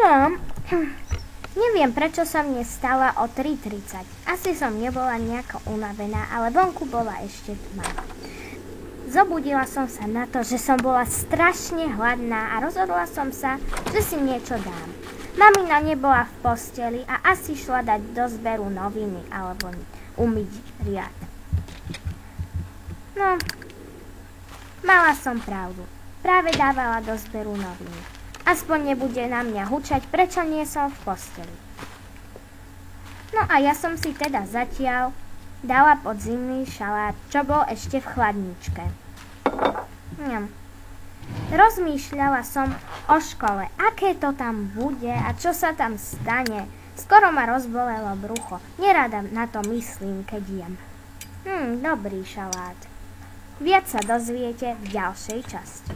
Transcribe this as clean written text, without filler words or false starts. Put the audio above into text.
No, neviem, prečo som dnes stala o 3:30. Asi som nebola nejako unavená, ale vonku bola ešte tma. Zobudila som sa na to, že som bola strašne hladná a rozhodla som sa, že si niečo dám. Mamina nebola v posteli a asi šla dať do zberu noviny alebo umyť riad. No, mala som pravdu. Práve dávala do zberu noviny. Aspoň nebude na mňa hučať, prečo nie som v posteli. No a ja som si teda zatiaľ dala pod zimný šalát, čo bol ešte v chladničke. Rozmýšľala som o škole, aké to tam bude a čo sa tam stane. Skoro ma rozbolelo brucho. Nerada na to myslím, keď jem. Dobrý šalát. Viac sa dozviete v ďalšej časti.